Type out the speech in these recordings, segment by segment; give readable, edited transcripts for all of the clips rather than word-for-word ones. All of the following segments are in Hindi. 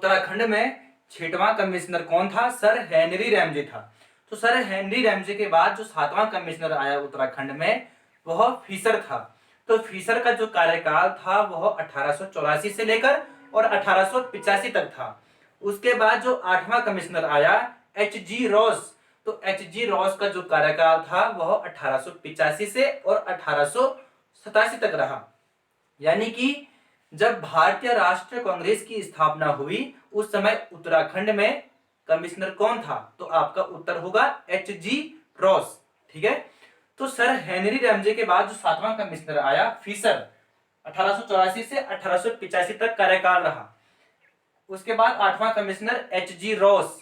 उत्तराखंड में 6वां कमिश्नर कौन था? सर हेनरी रैमजे था। तो सर हेनरी रैमजे के बाद जो 7वां कमिश्नर आया उत्तराखंड में वह फिशर था। तो फिशर का जो कार्यकाल था वह 1884 से लेकर और 1885 तक था। उसके बाद जो 8वां कमिश्नर आया एच.जी. रॉस, तो एच.जी. रॉस का जो कार्यकाल था वह 1885 से और 1887 तक रहा। यानी कि जब भारतीय राष्ट्रीय कांग्रेस की स्थापना हुई उस समय उत्तराखंड में कमिश्नर कौन था? तो आपका उत्तर होगा एच.जी. रॉस। ठीक है। तो सर हेनरी रैमजे के बाद जो 7वां कमिश्नर आया फिशर, 1884 से 1885 तक कार्यकाल रहा। उसके बाद 8वां commissioner H G. Ross,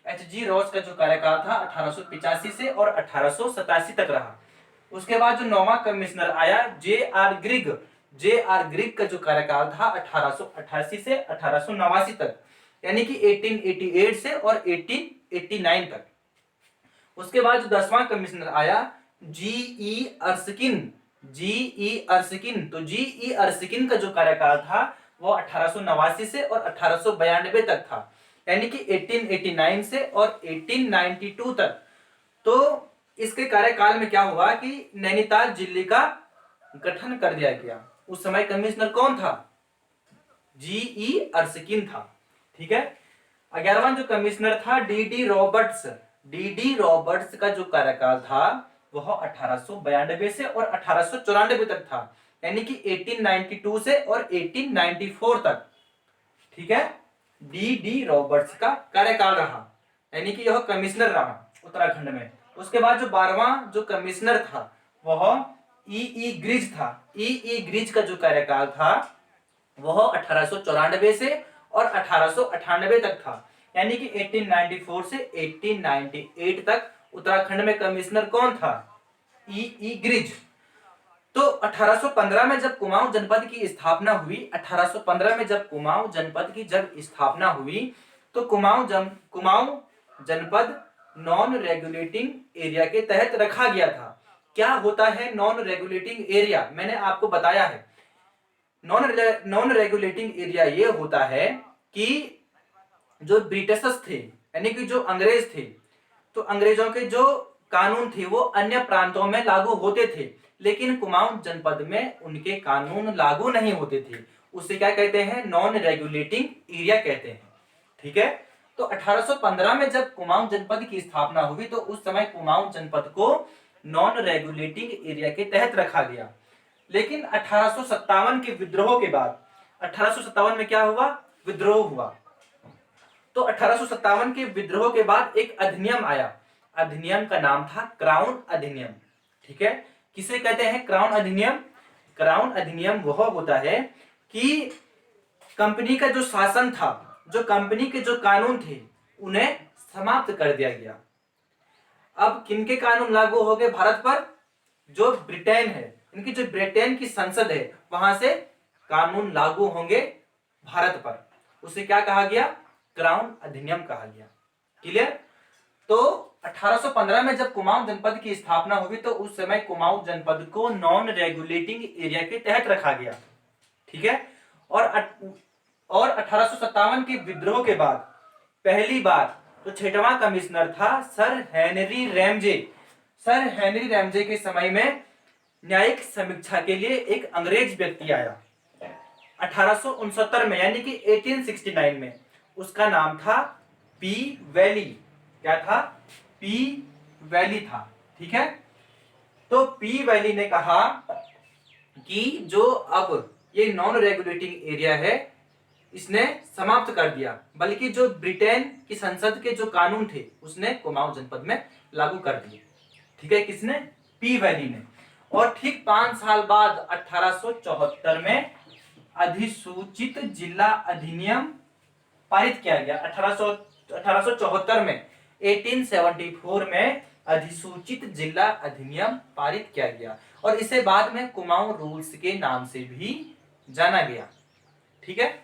H G. Ross का जो कार्यकाल था 1885 से और 1887 तक रहा। उसके बाद जो 9वां कमिश्नर आया जे.आर. ग्रिग, जे.आर. ग्रिग का जो कार्यकाल था 1888 से 1889 तक, यानी कि 1888 से और 1889 तक। उसके बाद जो 10वां कमिश्नर आया जी.ई. अर्स्किन, जी.ई. अर्स्किन, तो जी.ई. अर्स्किन का जो कार्यकाल था वो 1889 से और 1892 तक था, यानी कि 1889 से और 1892 तक। तो इसके कार्यकाल में क्या हुआ कि नैनीताल जिले का गठन कर दिया गया। उस समय कमिश्नर कौन था? जी.ई. अर्स्किन था। ठीक है। 11वां जो कमिश्नर था डी.डी. Roberts, DD. रॉबर्ट्स का जो कार्यकाल था वह 1892 से और 1894 तक था, यानी कि 1892 से और 1894 तक। ठीक है। डी.डी. रॉबर्ट्स का कार्यकाल रहा, यानी कि यह कमिश्नर रहा उत्तराखंड में। उसके बाद जो 12वां जो कमिश्नर था वह ई.ई. ग्रिज था। ई.ई. ग्रिज का जो कार्यकाल था वह 1894 से और 1898 तक था, यानी कि 1894 से 1898 तक उत्तराखंड में कमिश्नर कौन था? ई.ई. ग्रिज। तो 1815 में जब कुमाऊं जनपद की स्थापना हुई, 1815 में जब कुमाऊं जनपद की जब स्थापना हुई तो कुमाऊं जनपद नॉन रेगुलेटिंग एरिया के तहत रखा गया था। क्या होता है नॉन रेगुलेटिंग एरिया? मैंने आपको बताया है। नॉन रेगुलेटिंग एरिया ये होता है कि जो ब्रिटिशर्स थे, यानी कि जो अंग्रेज थे, तो अंग्रेजों के जो कानून थे वो अन्य प्रांतों में लागू होते थे, लेकिन कुमाऊं जनपद में उनके कानून लागू नहीं होते थे। उसे क्या कहते हैं? नॉन रेगुलेटिंग एरिया कहते हैं। ठीक है। तो 1815 में जब कुमाऊं जनपद की स्थापना हुई तो उस समय कुमाऊं जनपद को नॉन रेगुलेटिंग एरिया के तहत रखा गया। लेकिन 1857 के विद्रोह के बाद, 1857 में क्या हुआ? विद्रोह हुआ। तो 1857 के विद्रोह के बाद एक अधिनियम आया। अधिनियम का नाम था क्राउन अधिनियम। ठीक है। किसे कहते हैं क्राउन अधिनियम? क्राउन अधिनियम वह होता है कि कंपनी का जो शासन था, जो कंपनी के जो कानून थे उन्हें समाप्त कर दिया गया। अब किनके कानून लागू हो गए भारत पर? जो ब्रिटेन है, इनकी जो ब्रिटेन की संसद है वहां से कानून लागू होंगे भारत पर। उसे क्या कहा गया? क्राउन अधिनियम कहा गया। क्लियर? तो 1815 में जब कुमाऊं जनपद की स्थापना हुई तो उस समय कुमाऊं जनपद को नॉन रेगुलेटिंग एरिया के तहत रखा गया। ठीक है। और 1857 के विद्रोह के बाद पहली बार तो 6वां कमिश्नर था sir Henry Ramsay. Sir Henry Ramsay के समय में न्यायिक समीक्षा के लिए एक अंग्रेज व्यक्ति आया 1869 में, यानी कि 1869 में। उसका नाम था पी वैली। क्या था? पी वैली था। ठीक है। तो पी वैली ने कहा कि जो अब ये नॉन रेगुलेटिंग एरिया है इसने समाप्त कर दिया, बल्कि जो ब्रिटेन की संसद के जो कानून थे उसने कुमाऊं जनपद में लागू कर दिए। ठीक है। किसने? पी वैली ने। और ठीक 5 साल बाद 1874 में अधिसूचित जिला अधिनियम पारित किया गया। 1874 में 1874 में अधिसूचित जिला अधिनियम पारित किया गया और इसे बाद में कुमाऊं रूल्स के नाम से भी जाना गया। ठीक है।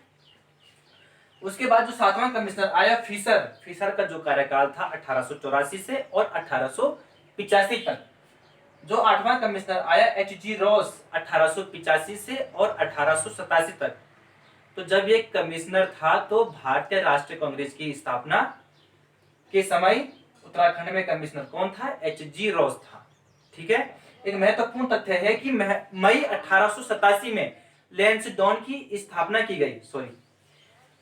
उसके बाद जो 7वां कमिश्नर आया फिशर, फिशर का जो कार्यकाल था 1884 से और 1885 तक। जो 8वां कमिश्नर आया एच.जी. रॉस 1885 से और 1887 तक। तो जब ये कमिश्नर था तो भारतीय राष्ट्रीय कांग्रेस की स्थापना के समय उत्तराखंड में कमिश्नर कौन था? एच.जी. रोज था। ठीक है। एक महत्वपूर्ण तथ्य है कि मई 1887 में लैंसडौन की स्थापना की गई।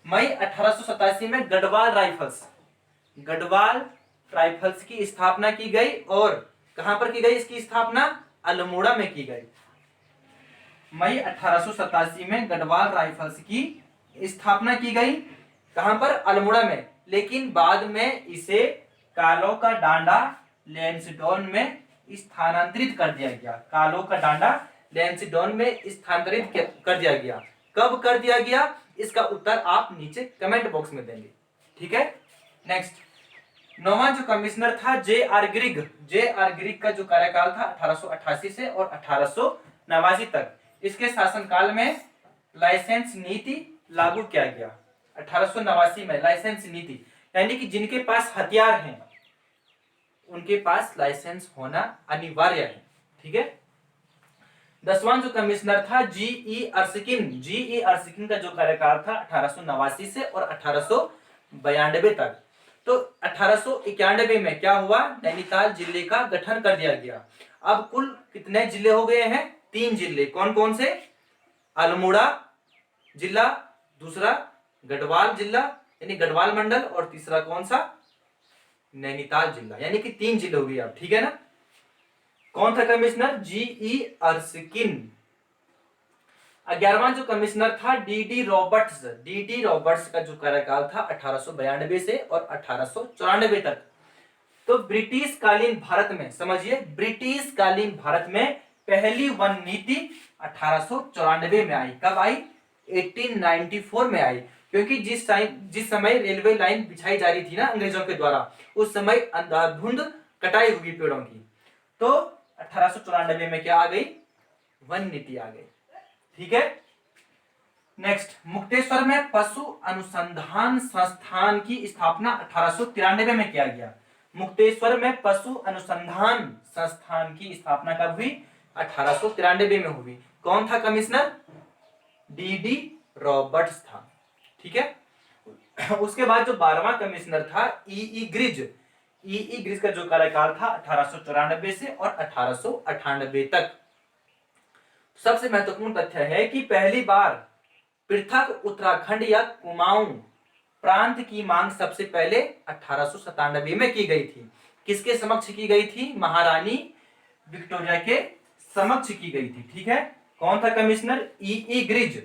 मई 1887 में गढ़वाल राइफल्स की स्थापना की गई। और कहां पर की गई इसकी स्थापना? अल्मोड़ा में की गई। मई 1887 में गढ़वाल राइफल्स की स्थापना की गई। कहां पर? अल्मोड़ा में। लेकिन बाद में इसे कालो का डांडा लैंसडौन में स्थानांतरित कर दिया गया। कालो का डांडा लैंसडौन में स्थानांतरित कर दिया गया। कब कर दिया गया? इसका उत्तर आप नीचे कमेंट बॉक्स में देंगे। ठीक है। नेक्स्ट, नौवां जो कमिश्नर था जे.आर. ग्रिग का जो कार्यकाल था 1888 से और 1889 तक। इसके शासनकाल में लाइसेंस नीति लागू किया गया। 1889 में लाइसेंस नीति, यानी कि जिनके पास हथियार हैं उनके पास लाइसेंस होना अनिवार्य है। ठीक है। 10वां जो कमिश्नर था जी.ई. अर्स्किन का जो कार्यकाल था 1889 से और 1892 तक। तो 1891 में क्या हुआ? नैनीताल जिले का गठन कर दिया गया। अब कुल कितने जिले हो गए हैं? 3 जिले। कौन कौन से? अल्मोड़ा जिला, दूसरा गढ़वाल जिला यानी गढ़वाल मंडल, और तीसरा कौन सा? नैनीताल जिला, यानी कि 3 जिले हो गए अब। ठीक है ना। कौन था कमिश्नर? जी.ई. अर्स्किन। 11वां जो कमिश्नर था डी.डी. रॉबर्ट्स का जो कार्यकाल था 1892 से और 1894 तक। तो ब्रिटिश कालीन भारत में, समझिए, ब्रिटिश कालीन भारत में पहली वन नीति 1894 में आई। कब आई? 1894 में आई। क्योंकि जिस समय रेलवे लाइन बिछाई जा रही थी ना अंग्रेजों के द्वारा, उस समय अंधाधुंध कटाई हुई पेड़ों की। तो 1894 में क्या आ गई? वन नीति आ गई। ठीक है। नेक्स्ट, मुक्तेश्वर में पशु अनुसंधान संस्थान की स्थापना 1893 में किया गया। मुक्तेश्वर में पशु अनुसंधान संस्थान की स्थापना कब हुई? 1893 में हुई। कौन था कमिश्नर? डी.डी. रॉबर्ट्स था। ठीक है। उसके बाद जो 12वां कमिश्नर था ई.ई. ग्रिज का जो कार्यकाल था 1894 से और 1898 तक। सबसे महत्वपूर्ण तथ्य है कि पहली बार पृथक उत्तराखंड या कुमाऊं प्रांत की मांग सबसे पहले 1897 में की गई थी। किसके समक्ष की गई थी? महारानी विक्टोरिया के समक्ष की गई थी। ठीक है। कौन था कमिश्नर? ई.ई. ग्रिज।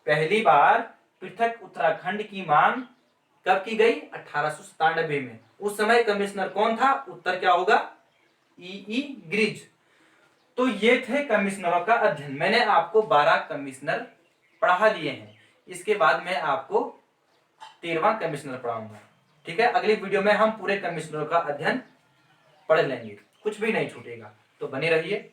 पहली बार पृथक उत्तराखंड की मांग कब की गई? 1897 में। उस समय कमिश्नर कौन था? उत्तर क्या होगा? ई.ई. ग्रिज। तो ये थे कमिश्नरों का अध्ययन। मैंने आपको 12 कमिश्नर पढ़ा दिए हैं। इसके बाद मैं आपको 13वां कमिश्नर पढ़ाऊंगा। ठीक है। अगली वीडियो में हम पूरे कमिश्नरों का अध्ययन पढ़ लेंगे, कुछ भी नहीं छूटेगा। तो बने रहिए।